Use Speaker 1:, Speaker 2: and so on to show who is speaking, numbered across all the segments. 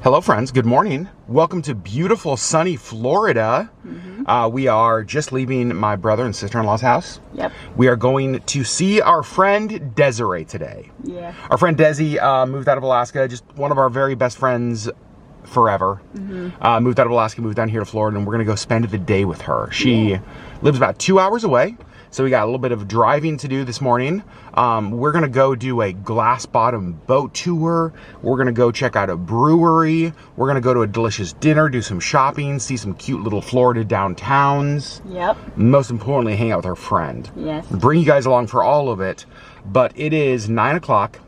Speaker 1: Hello friends, good morning. Welcome to beautiful sunny Florida. We are just leaving my brother and sister-in-law's house.
Speaker 2: Yep.
Speaker 1: We are going to see our friend Desiree today.
Speaker 2: Yeah.
Speaker 1: Our friend Desi moved out of Alaska, just one of our very best friends forever. Moved out of Alaska, moved down here to Florida, and we're gonna go spend the day with her. She lives about 2 hours away, so we got a little bit of driving to do this morning. We're gonna go do a glass bottom boat tour. We're gonna go check out a brewery. We're gonna go to a delicious dinner, do some shopping, see some cute little Florida downtowns.
Speaker 2: Yep.
Speaker 1: Most importantly, hang out with her friend.
Speaker 2: Yes.
Speaker 1: Bring you guys along for all of it, but it is 9 o'clock.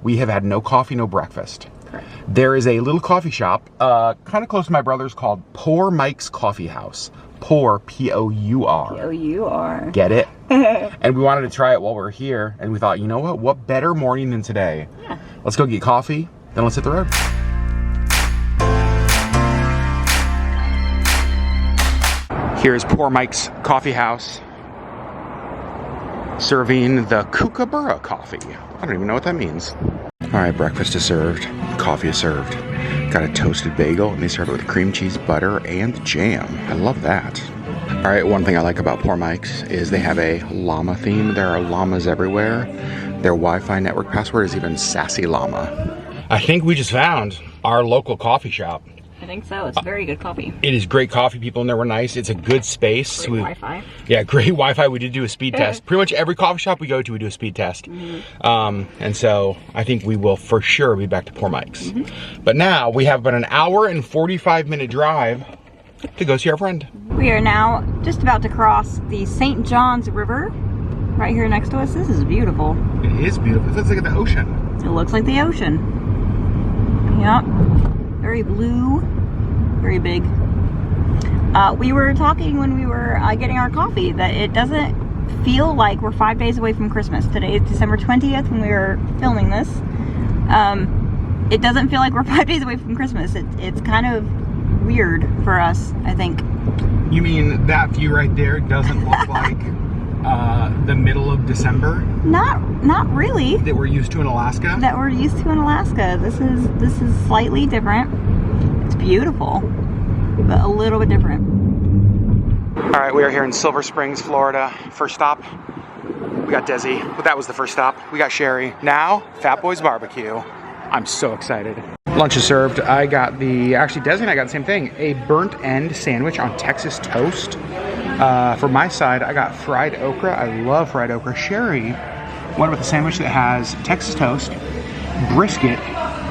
Speaker 1: We have had no coffee, no breakfast.
Speaker 2: Correct.
Speaker 1: There is a little coffee shop, kind of close to my brother's, called Poor Mike's Coffee House. Poor, P-O-U-R.
Speaker 2: P-O-U-R.
Speaker 1: Get it? And we wanted to try it while we were here, and we thought, you know what better morning than today?
Speaker 2: Yeah.
Speaker 1: Let's go get coffee, then let's hit the road. Here's Poor Mike's Coffee House, serving the Kookaburra coffee. I don't even know what that means. All right, breakfast is served, coffee is served. Got a toasted bagel, and they serve it with cream cheese, butter, and jam. I love that. All right, one thing I like about Poor Mike's is they have a llama theme. There are llamas everywhere. Their Wi-Fi network password is even Sassy Llama. I think we just found our local coffee shop.
Speaker 2: I think so. It's very good coffee.
Speaker 1: It is great coffee. People in there were nice. It's a good space.
Speaker 2: Great Wi-Fi.
Speaker 1: Yeah, great Wi-Fi. We did do a speed test. Pretty much every coffee shop we go to, we do a speed test. And so I think we will for sure be back to Poor Mike's. But now we have about an hour and 45-minute drive to go see our friend.
Speaker 2: We are now just about to cross the St. Johns River right here next to us. This is beautiful.
Speaker 1: It is beautiful. It looks like the ocean.
Speaker 2: It looks like the ocean. Yep. Very blue, very big. We were talking when we were getting our coffee that it doesn't feel like we're 5 days away from Christmas. Today is December 20th when we were filming this. It doesn't feel like we're 5 days away from Christmas. It's kind of weird for us, I think.
Speaker 1: You mean that view right there doesn't look like the middle of December?
Speaker 2: Not really.
Speaker 1: That we're used to in Alaska?
Speaker 2: That we're used to in Alaska. This is slightly different. It's beautiful, but a little bit different.
Speaker 1: All right, we are here in Silver Springs, Florida. First stop, we got Desi. Well, that was the first stop. We got Sherri. Now, Fat Boys Barbecue. I'm so excited. Lunch is served. I got actually Desi and I got the same thing, a burnt end sandwich on Texas toast. For my side, I got fried okra. I love fried okra. Sherri went with a sandwich that has Texas toast, brisket,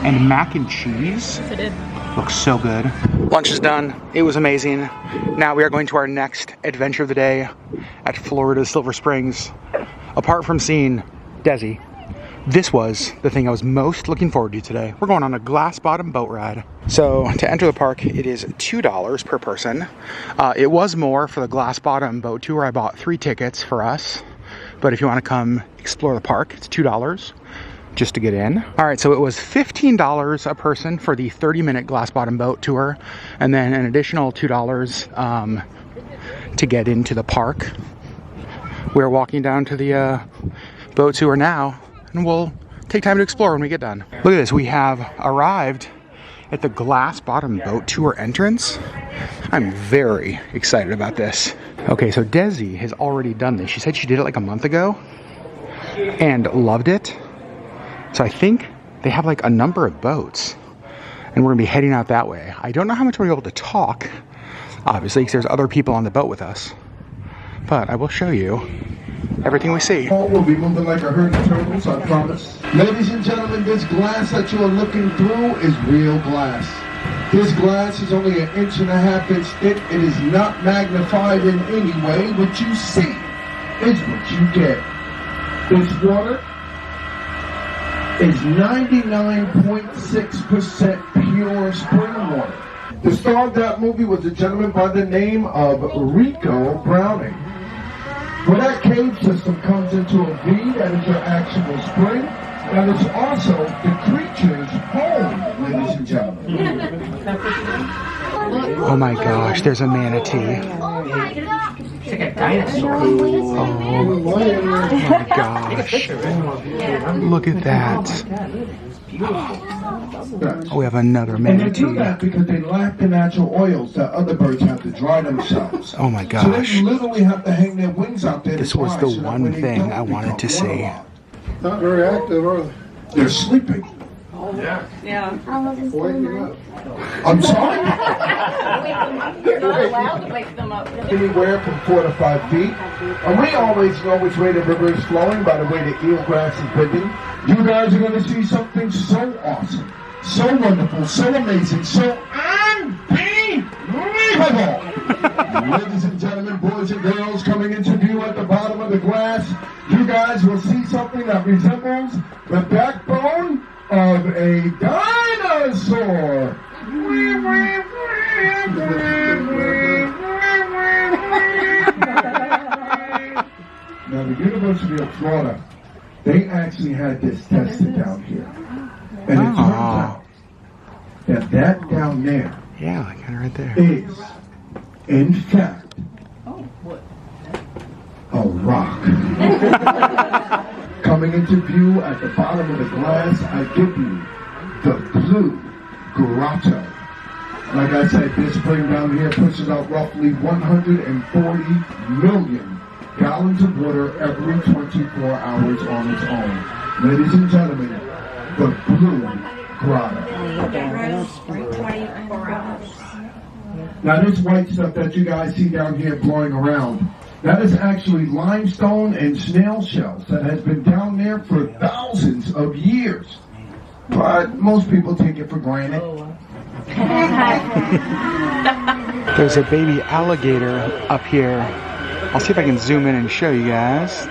Speaker 1: and mac and cheese.
Speaker 2: Yes, it did.
Speaker 1: Looks so good. Lunch is done. It was amazing. Now we are going to our next adventure of the day at Florida's Silver Springs. Apart from seeing Desi, this was the thing I was most looking forward to today. We're going on a glass bottom boat ride. So to enter the park, it is $2 per person. It was more for the glass bottom boat tour. I bought 3 tickets for us. But if you want to come explore the park, it's $2 just to get in. All right, so it was $15 a person for the 30-minute glass bottom boat tour, and then an additional $2 to get into the park. We're walking down to the boat tour now, and we'll take time to explore when we get done. Look at this, we have arrived at the glass bottom boat tour entrance. I'm very excited about this. Okay, so Desi has already done this. She said she did it like a month ago and loved it. So I think they have like a number of boats, and we're gonna be heading out that way. I don't know how much we're able to talk, obviously, because there's other people on the boat with us, but I will show you everything we see.
Speaker 3: We'll be moving like a herd of turtles, I promise. Ladies and gentlemen, this glass that you are looking through is real glass. This glass is only 1.5 inches thick. It is not magnified in any way. What you see is what you get. This water is 99.6% pure spring water. The star of that movie was a gentleman by the name of Rico Browning. When that cave system comes into a V, that is your actual spring. That is also the creature's home, ladies and gentlemen.
Speaker 1: Oh my gosh, there's a manatee.
Speaker 4: It's like a dinosaur.
Speaker 1: Oh my gosh. Look at that. Oh, we have another
Speaker 3: And they do
Speaker 1: manatee.
Speaker 3: that because they lack the natural oils that other birds have to dry themselves.
Speaker 1: Oh my
Speaker 3: So
Speaker 1: gosh.
Speaker 3: they literally have to hang their wings out there.
Speaker 1: This
Speaker 3: to
Speaker 1: was
Speaker 3: dry
Speaker 1: the
Speaker 3: so that
Speaker 1: one
Speaker 3: when they
Speaker 1: thing
Speaker 3: don't
Speaker 1: I wanted to
Speaker 3: become
Speaker 1: see.
Speaker 3: waterlogged.
Speaker 5: Not very active, are they?
Speaker 3: They're sleeping.
Speaker 2: Yeah.
Speaker 3: I'm sorry?
Speaker 2: You're not allowed to wake them up.
Speaker 3: Anywhere from 4 to 5 feet. And we always know which way the river is flowing by the way the eelgrass is bending. You guys are going to see something so awesome, so wonderful, so amazing, so unbelievable. Ladies and gentlemen, boys and girls, coming into view at the bottom of the glass, you guys will see something that resembles the backbone of a dinosaur. Now, the University of Florida, they actually had this tested down here. And it turns out that down there
Speaker 1: Yeah, kind of right there.
Speaker 3: is, in fact, a rock. Coming into view at the bottom of the glass, I give you the Blue Grotto. Like I said, this spring down here pushes out roughly 140 million gallons of water every 24 hours on its own. Ladies and gentlemen, the Blue Grotto. Now this white stuff that you guys see down here blowing around, that is actually limestone and snail shells that has been down there for thousands of years. But most people take it for granted.
Speaker 1: There's a baby alligator up here. I'll see if I can zoom in and show you guys.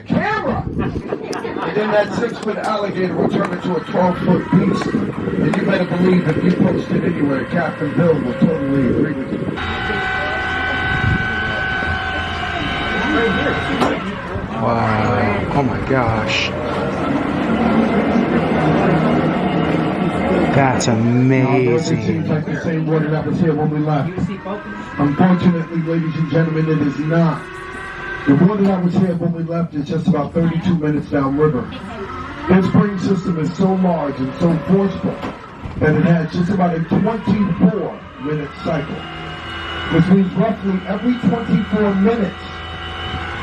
Speaker 3: Camera! And then that 6-foot alligator will turn into a 12-foot beast. And you better believe if you post it anywhere, Captain Bill will totally agree with you.
Speaker 1: Wow. Oh my gosh. That's
Speaker 3: It seems
Speaker 1: amazing.
Speaker 3: like the same water that was here when we left. Unfortunately, ladies and gentlemen, it is not. The water that was here when we left is just about 32 minutes downriver. This spring system is so large and so forceful that it has just about a 24-minute cycle, which means roughly every 24 minutes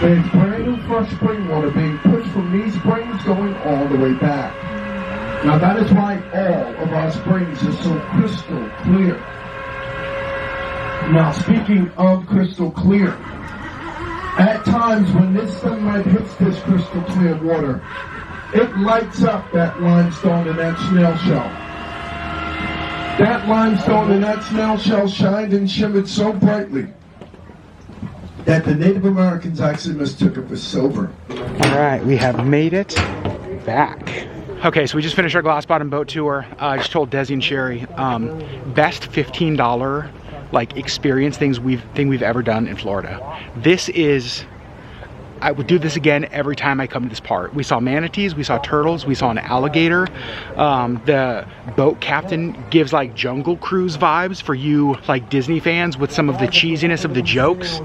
Speaker 3: there's brand new fresh spring water being pushed from these springs going all the way back. Now that is why all of our springs are so crystal clear. Now speaking of crystal clear, at times when this sunlight hits this crystal clear water, it lights up that limestone and that snail shell. That limestone and that snail shell shined and shimmered so brightly that the Native Americans actually mistook it for silver.
Speaker 1: All right, we have made it back. Okay, so we just finished our glass bottom boat tour. I just told Desi and Sherri, best $15 like experience thing we've ever done in Florida. This is, I would do this again every time I come to this part. We saw manatees, we saw turtles, we saw an alligator. The boat captain gives like Jungle Cruise vibes for you like Disney fans with some of the cheesiness of the jokes.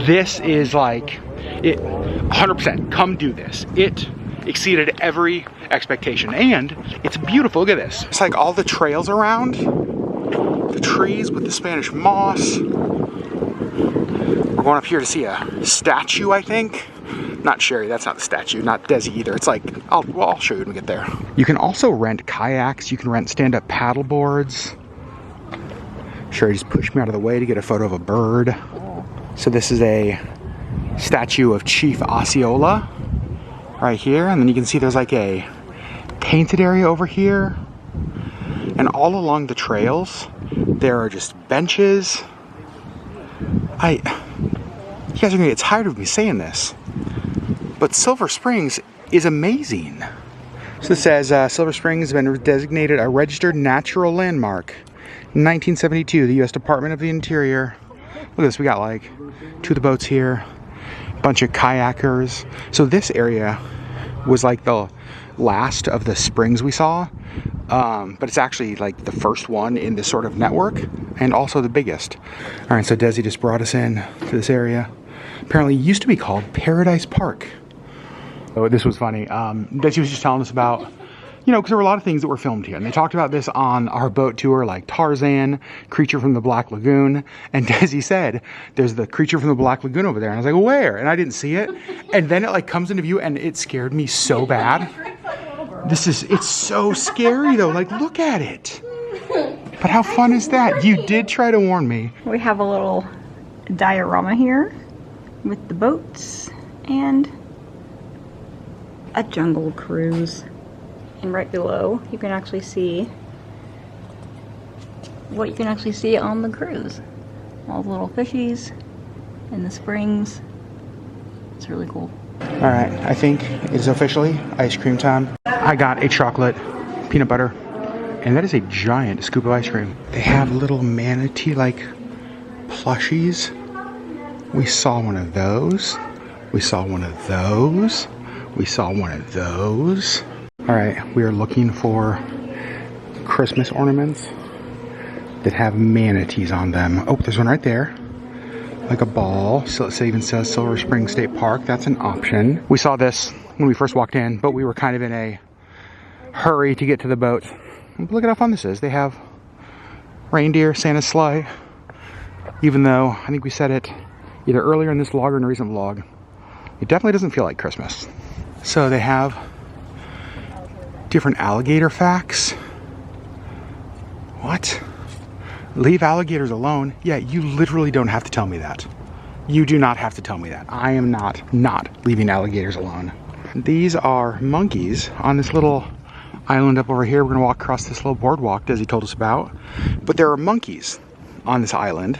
Speaker 1: This is like, it 100%, come do this. It exceeded every expectation and it's beautiful. Look at this. It's like all the trails around, the trees with the Spanish moss. We're going up here to see a statue, I think. Not Sherri, that's not the statue, not Desi either. It's like, I'll show you when we get there. You can also rent kayaks, you can rent stand-up paddle boards. Sherri just pushed me out of the way to get a photo of a bird. So this is a statue of Chief Osceola right here, and then you can see there's like a painted area over here. And all along the trails, there are just benches. You guys are gonna get tired of me saying this, but Silver Springs is amazing. So this says Silver Springs has been designated a registered natural landmark. In 1972, the U.S. Department of the Interior. Look at this, we got like 2 of the boats here, a bunch of kayakers. So this area was like the last of the springs we saw, but it's actually like the first one in this sort of network and also the biggest. All right, so Desi just brought us in to this area. Apparently it used to be called Paradise Park. Oh, this was funny. Desi was just telling us about You know, because there were a lot of things that were filmed here. And they talked about this on our boat tour, like Tarzan, Creature from the Black Lagoon. And Desi said, there's the Creature from the Black Lagoon over there. And I was like, where? And I didn't see it. And then it like comes into view and it scared me so bad. It's so scary though. Like, look at it. But how fun is that? You did try to warn me.
Speaker 2: We have a little diorama here with the boats and a jungle cruise. And right below, you can actually see what you can actually see on the cruise. All the little fishies and the springs. It's really cool.
Speaker 1: All right, I think it's officially ice cream time. I got a chocolate peanut butter, and that is a giant scoop of ice cream. They have little manatee-like plushies. We saw one of those. We saw one of those. We saw one of those. All right, we are looking for Christmas ornaments that have manatees on them. Oh, there's one right there. Like a ball. So it even says Silver Spring State Park. That's an option. We saw this when we first walked in, but we were kind of in a hurry to get to the boat. Look at how fun this is. They have reindeer, Santa's sleigh. Even though I think we said it either earlier in this vlog or in a recent vlog, it definitely doesn't feel like Christmas. So they have different alligator facts. What? Leave alligators alone? Yeah, you literally don't have to tell me that. You do not have to tell me that. I am not leaving alligators alone. These are monkeys on this little island up over here. We're gonna walk across this little boardwalk Desi told us about. But there are monkeys on this island.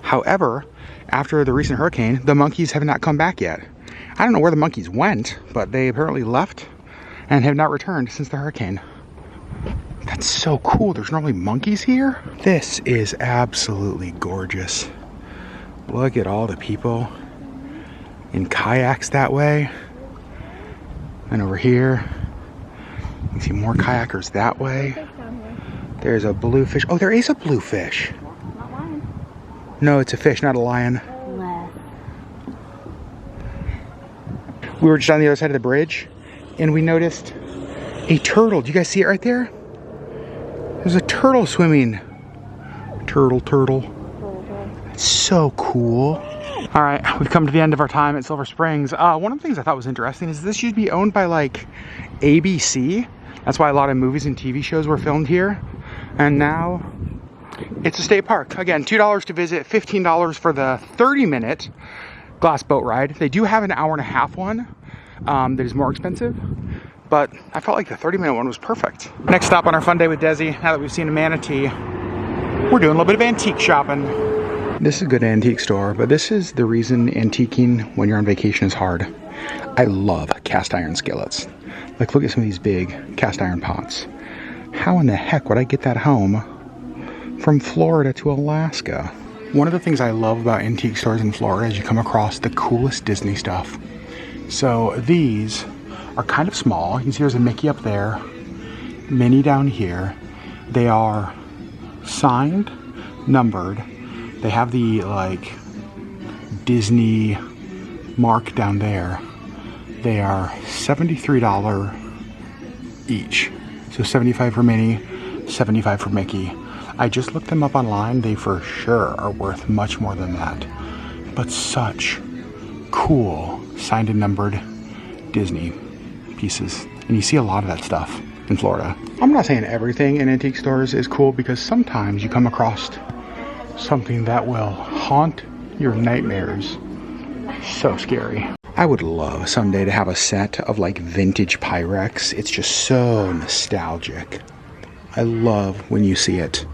Speaker 1: However, after the recent hurricane, the monkeys have not come back yet. I don't know where the monkeys went, but they apparently left and have not returned since the hurricane. That's so cool. There's normally monkeys here. This is absolutely gorgeous. Look at all the people in kayaks that way. And over here, you can see more kayakers that way. There's a bluefish. Oh, there is a bluefish.
Speaker 2: Not lion.
Speaker 1: No, it's a fish, not a lion. We were just on the other side of the bridge and we noticed a turtle. Do you guys see it right there? There's a turtle swimming. Turtle. That's so cool. All right, we've come to the end of our time at Silver Springs. One of the things I thought was interesting is this used to be owned by like ABC. That's why a lot of movies and TV shows were filmed here. And now it's a state park. Again, $2 to visit, $15 for the 30-minute glass boat ride. They do have an hour-and-a-half one that is more expensive, but I felt like the 30-minute one was perfect. Next stop on our fun day with Desi, now that we've seen a manatee, we're doing a little bit of antique shopping. This is a good antique store, but this is the reason antiquing when you're on vacation is hard. I love cast iron skillets. Like, look at some of these big cast iron pots. How in the heck would I get that home from Florida to Alaska? One of the things I love about antique stores in Florida is you come across the coolest Disney stuff. So these are kind of small. You can see there's a Mickey up there, Minnie down here. They are signed, numbered. They have the like Disney mark down there. They are $73 each. So $75 for Minnie, $75 for Mickey. I just looked them up online. They for sure are worth much more than that. But such cool signed and numbered Disney pieces. And you see a lot of that stuff in Florida. I'm not saying everything in antique stores is cool, because sometimes you come across something that will haunt your nightmares. So scary. I would love someday to have a set of like vintage Pyrex. It's just so nostalgic. I love when you see it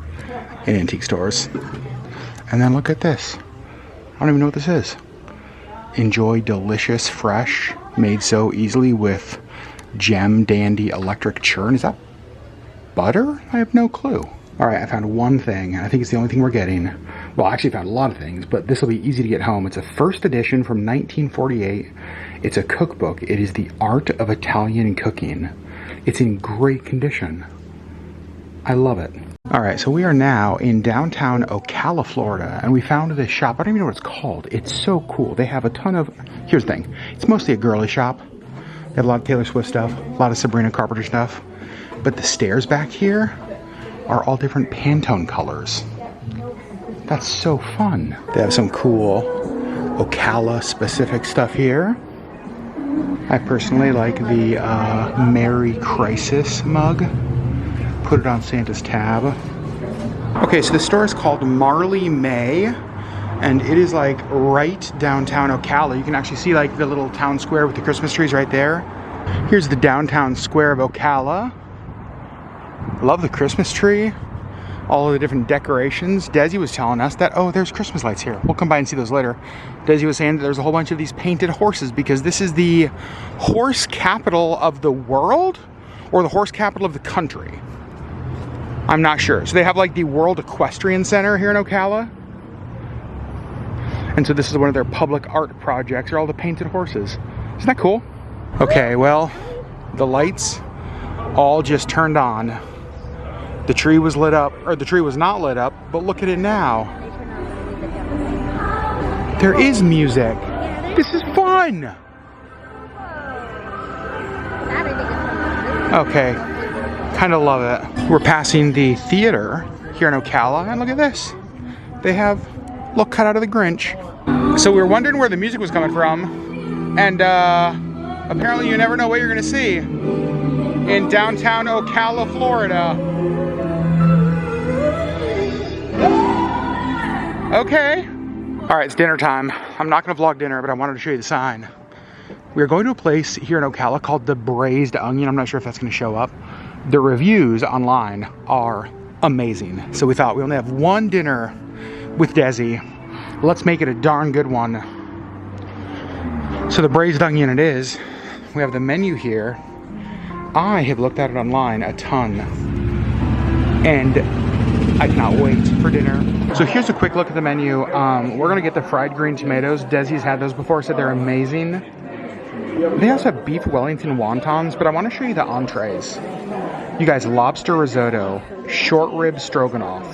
Speaker 1: in antique stores. And then look at this. I don't even know what this is. Enjoy delicious, fresh, made so easily with Gem Dandy electric churn. Is that butter? I have no clue. All right, I found one thing. I think it's the only thing we're getting. Well, I actually found a lot of things, but this will be easy to get home. It's a first edition from 1948. It's a cookbook. It is The Art of Italian Cooking. It's in great condition. I love it. All right, so we are now in downtown Ocala, Florida, and we found this shop. I don't even know what it's called. It's so cool. They have a ton of, here's the thing. It's mostly a girly shop. They have a lot of Taylor Swift stuff, a lot of Sabrina Carpenter stuff. But the stairs back here are all different Pantone colors. That's so fun. They have some cool Ocala specific stuff here. I personally like the Merry Crisis mug. Put it on Santa's tab. Okay, so the store is called Marley May, and it is like right downtown Ocala. You can actually see like the little town square with the Christmas trees right there. Here's the downtown square of Ocala. Love the Christmas tree. All of the different decorations. Desi was telling us that, oh, there's Christmas lights here. We'll come by and see those later. Desi was saying that there's a whole bunch of these painted horses because this is the horse capital of the world or the horse capital of the country. I'm not sure. So they have like the World Equestrian Center here in Ocala. And so this is one of their public art projects, are all the painted horses. Isn't that cool? Okay, well, the lights all just turned on. The tree was lit up, or the tree was not lit up, but look at it now. There is music. This is fun. Okay, kind of love it. We're passing the theater here in Ocala, and look at this. They have a little cut out of the Grinch. So we were wondering where the music was coming from, and apparently you never know what you're gonna see in downtown Ocala, Florida. Okay. All right, it's dinner time. I'm not gonna vlog dinner, but I wanted to show you the sign. We're going to a place here in Ocala called the Braised Onion. I'm not sure if that's gonna show up. The reviews online are amazing. So we thought we only have one dinner with Desi. Let's make it a darn good one. So the Braised Onion it is. We have the menu here. I have looked at it online a ton. And I cannot wait for dinner. So here's a quick look at the menu. We're gonna get the fried green tomatoes. Desi's had those before, said they're amazing. They also have beef Wellington wontons, but I wanna show you the entrees. You guys, lobster risotto, short rib stroganoff,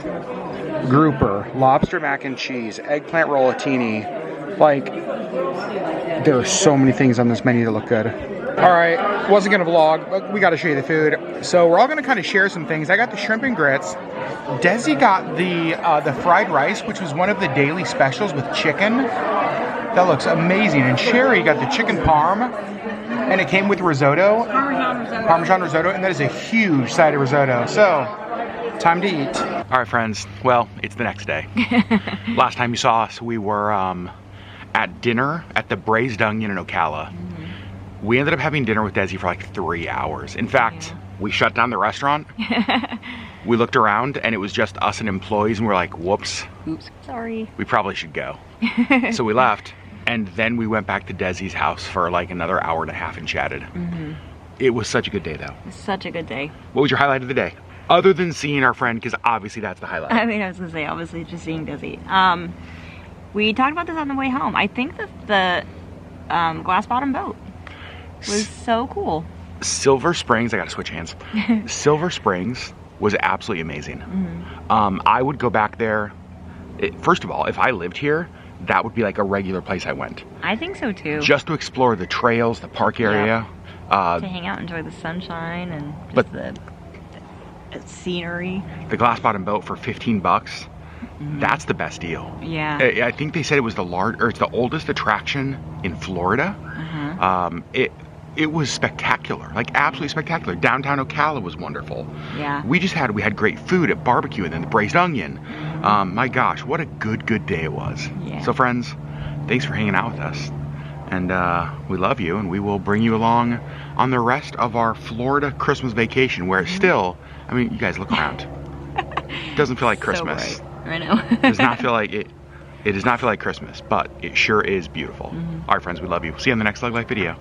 Speaker 1: grouper, lobster mac and cheese, eggplant rollatini. Like, there are so many things on this menu that look good. All right, wasn't gonna vlog, but we gotta show you the food. So we're all gonna kind of share some things. I got the shrimp and grits. Desi got the fried rice, which was one of the daily specials with chicken. That looks amazing. And Sherri got the chicken parm, and it came with risotto. Parmesan risotto, and that is a huge side of risotto. So, time to eat. All right, friends. Well, it's the next day. Last time you saw us, we were at dinner at the Braised Onion in Ocala. We ended up having dinner with Desi for like 3 hours. In fact, we shut down the restaurant. We looked around and it was just us and employees and we're like, whoops.
Speaker 2: Oops, sorry.
Speaker 1: We probably should go. So we left and then we went back to Desi's house for like another hour and a half and chatted. It was such a good day though.
Speaker 2: Such a good day.
Speaker 1: What was your highlight of the day? Other than seeing our friend, because obviously that's the highlight.
Speaker 2: I mean, I was gonna say, obviously just seeing Desi. We talked about this on the way home. I think that the glass bottom boat was so cool.
Speaker 1: Silver Springs, I gotta switch hands. Silver Springs was absolutely amazing. I would go back there. First of all, if I lived here, that would be like a regular place I went.
Speaker 2: I think so too.
Speaker 1: Just to explore the trails, the park area.
Speaker 2: To hang out, enjoy the sunshine and just the scenery.
Speaker 1: The glass bottom boat for 15 bucks. That's the best deal.
Speaker 2: Yeah.
Speaker 1: I think they said it was it's the oldest attraction in Florida. It was spectacular, like absolutely spectacular. Downtown Ocala was wonderful.
Speaker 2: Yeah.
Speaker 1: We had great food at barbecue and then the Braised Onion. My gosh, what a good day it was.
Speaker 2: Yeah.
Speaker 1: So friends, thanks for hanging out with us. And we love you and we will bring you along on the rest of our Florida Christmas vacation where it's still, I mean, you guys look around. It doesn't feel like Christmas.
Speaker 2: So bright. I know.
Speaker 1: It does not feel like it does not feel like Christmas, but it sure is beautiful. All right, friends, we love you. See you on the next LeggLife video.